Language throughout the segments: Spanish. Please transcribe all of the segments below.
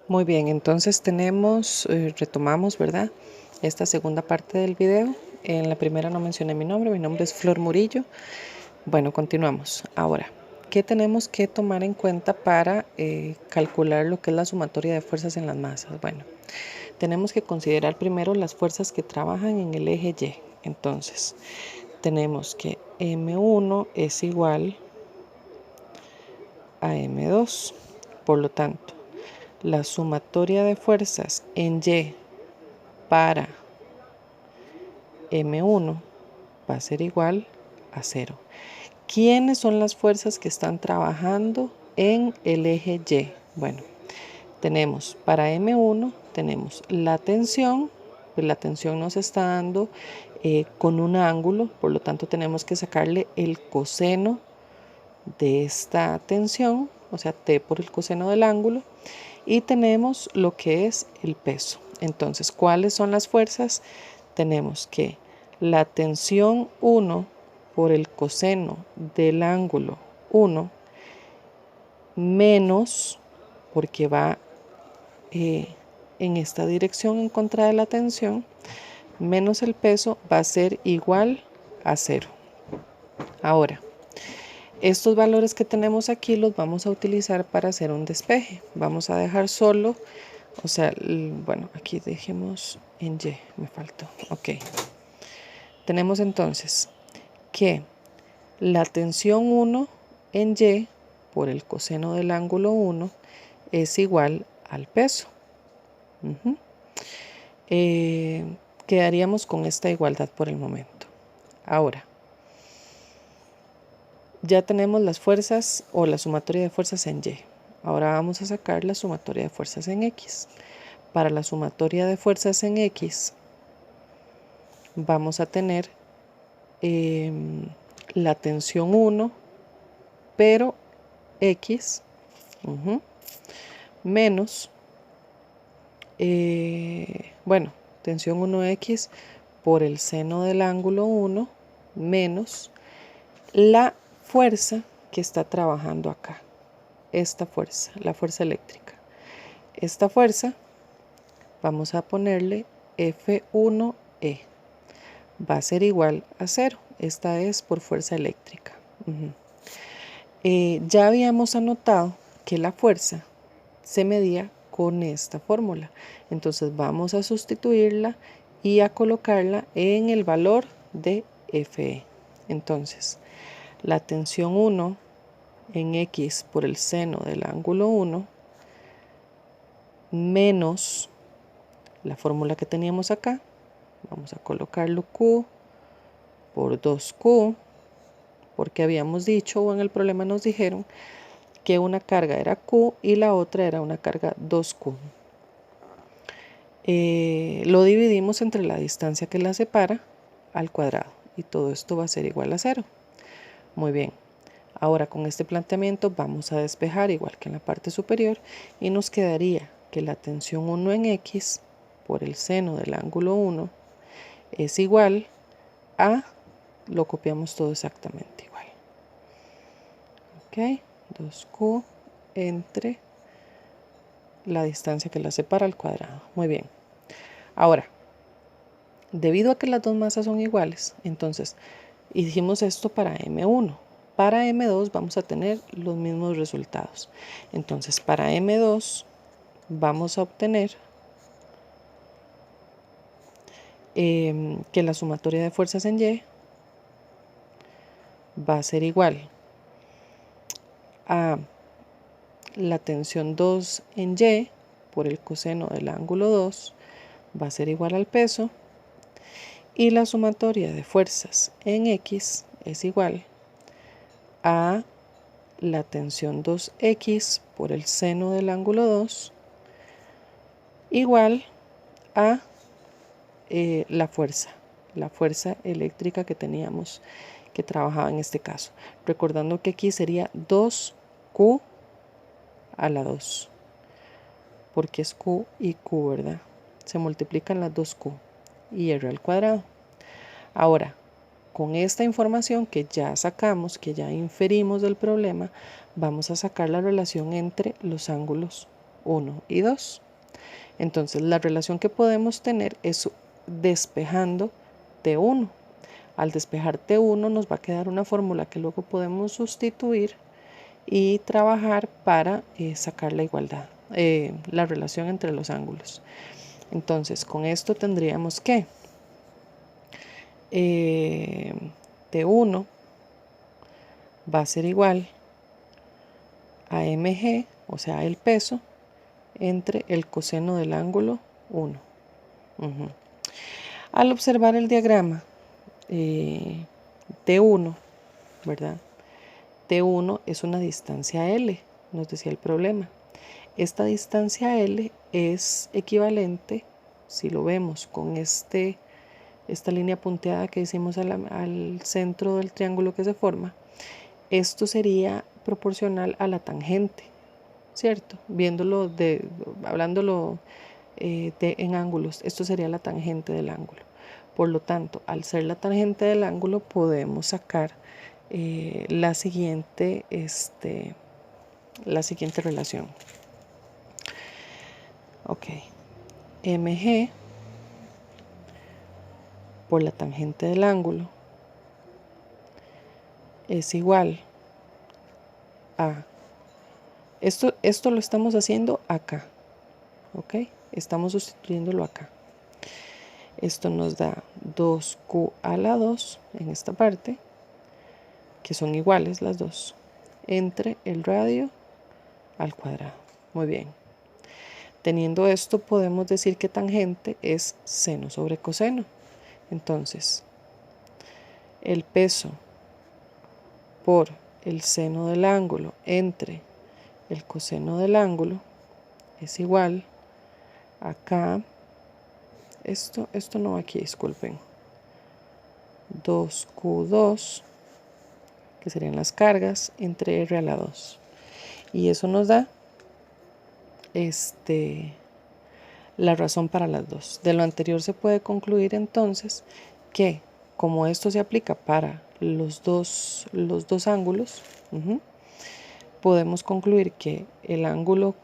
Muy bien, entonces retomamos, ¿verdad? Esta segunda parte del video. En la primera no mencioné mi nombre es Flor Murillo. Bueno, continuamos. Ahora, ¿qué tenemos que tomar en cuenta para calcular lo que es la sumatoria de fuerzas en las masas? Bueno, tenemos que considerar primero las fuerzas que trabajan en el eje Y. Entonces, tenemos que M1 es igual a M2. Por lo tanto, la sumatoria de fuerzas en Y para M1 va a ser igual a 0. ¿Quiénes son las fuerzas que están trabajando en el eje Y? Bueno, tenemos para M1, tenemos la tensión, pues la tensión nos está dando con un ángulo, por lo tanto tenemos que sacarle el coseno de esta tensión, o sea, T por el coseno del ángulo, y tenemos lo que es el peso. Entonces, ¿cuáles son las fuerzas? Tenemos que la tensión 1 por el coseno del ángulo 1 menos, porque va en esta dirección en contra de la tensión, menos el peso va a ser igual a 0. Ahora, estos valores que tenemos aquí los vamos a utilizar para hacer un despeje. Vamos a dejar solo, o sea, bueno, aquí dejemos en Y, me faltó. Ok. Tenemos entonces que la tensión 1 en Y por el coseno del ángulo 1 es igual al peso. Quedaríamos con esta igualdad por el momento. Ahora, ya tenemos las fuerzas o la sumatoria de fuerzas en Y. Ahora vamos a sacar la sumatoria de fuerzas en X. Para la sumatoria de fuerzas en X vamos a tener la tensión 1, pero X, menos, bueno, tensión 1X por el seno del ángulo 1, menos la fuerza que está trabajando acá. Esta fuerza, la fuerza eléctrica. Esta fuerza, vamos a ponerle F1E. Va a ser igual a 0. Esta es por fuerza eléctrica. Ya habíamos anotado que la fuerza se medía con esta fórmula. Entonces vamos a sustituirla y a colocarla en el valor de Fe. Entonces, la tensión 1 en X por el seno del ángulo 1 menos la fórmula que teníamos acá. Vamos a colocarlo Q por 2Q, porque habíamos dicho, o en el problema nos dijeron, que una carga era Q y la otra era una carga 2Q. Lo dividimos entre la distancia que la separa al cuadrado y todo esto va a ser igual a 0. Muy bien, ahora con este planteamiento vamos a despejar igual que en la parte superior y nos quedaría que la tensión 1 en X por el seno del ángulo 1 es igual a, lo copiamos todo exactamente igual. Ok, 2Q entre la distancia que la separa al cuadrado. Muy bien. Ahora, debido a que las dos masas son iguales, entonces hicimos esto para M1. Para M2 vamos a tener los mismos resultados. Entonces, para M2 vamos a obtener que la sumatoria de fuerzas en Y va a ser igual a la tensión 2 en Y por el coseno del ángulo 2 va a ser igual al peso, y la sumatoria de fuerzas en X es igual a la tensión 2X por el seno del ángulo 2 igual a la fuerza eléctrica que teníamos que trabajaba en este caso. Recordando que aquí sería 2Q a la 2, porque es Q y Q, ¿verdad? Se multiplican las 2Q y R al cuadrado. Ahora, con esta información que ya sacamos, que ya inferimos del problema, vamos a sacar la relación entre los ángulos 1 y 2. Entonces la relación que podemos tener es despejando T1. Al despejar T1 nos va a quedar una fórmula que luego podemos sustituir y trabajar para sacar la igualdad, la relación entre los ángulos. Entonces con esto tendríamos que T1 va a ser igual a mg, o sea el peso, entre el coseno del ángulo 1. Al observar el diagrama T1, ¿verdad? T1 es una distancia L, nos decía el problema. Esta distancia L es equivalente, si lo vemos con esta línea punteada que hicimos al centro del triángulo que se forma, esto sería proporcional a la tangente, ¿cierto? Hablándolo en ángulos, esto sería la tangente del ángulo. Por lo tanto, al ser la tangente del ángulo, podemos sacar la siguiente relación. Ok, mg por la tangente del ángulo es igual a, esto lo estamos haciendo acá, ok, estamos sustituyéndolo acá. Esto nos da 2q a la 2 en esta parte, que son iguales las dos, entre el radio al cuadrado. Muy bien. Teniendo esto, podemos decir que tangente es seno sobre coseno. Entonces, el peso por el seno del ángulo entre el coseno del ángulo es igual acá, esto no va aquí, disculpen, 2q2, que serían las cargas, entre r a la 2. Y eso nos da la razón para las dos. De lo anterior se puede concluir entonces que como esto se aplica para los dos ángulos, podemos concluir que el ángulo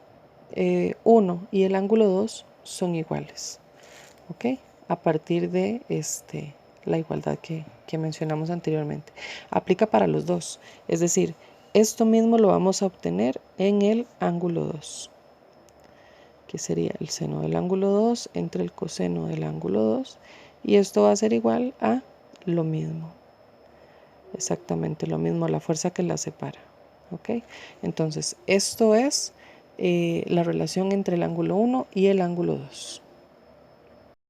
1 y el ángulo 2 son iguales, ¿ok? A partir de la igualdad que mencionamos anteriormente. Aplica para los dos, es decir, esto mismo lo vamos a obtener en el ángulo 2, que sería el seno del ángulo 2 entre el coseno del ángulo 2, y esto va a ser igual a lo mismo, exactamente lo mismo, la fuerza que la separa, ¿ok? Entonces, esto es la relación entre el ángulo 1 y el ángulo 2.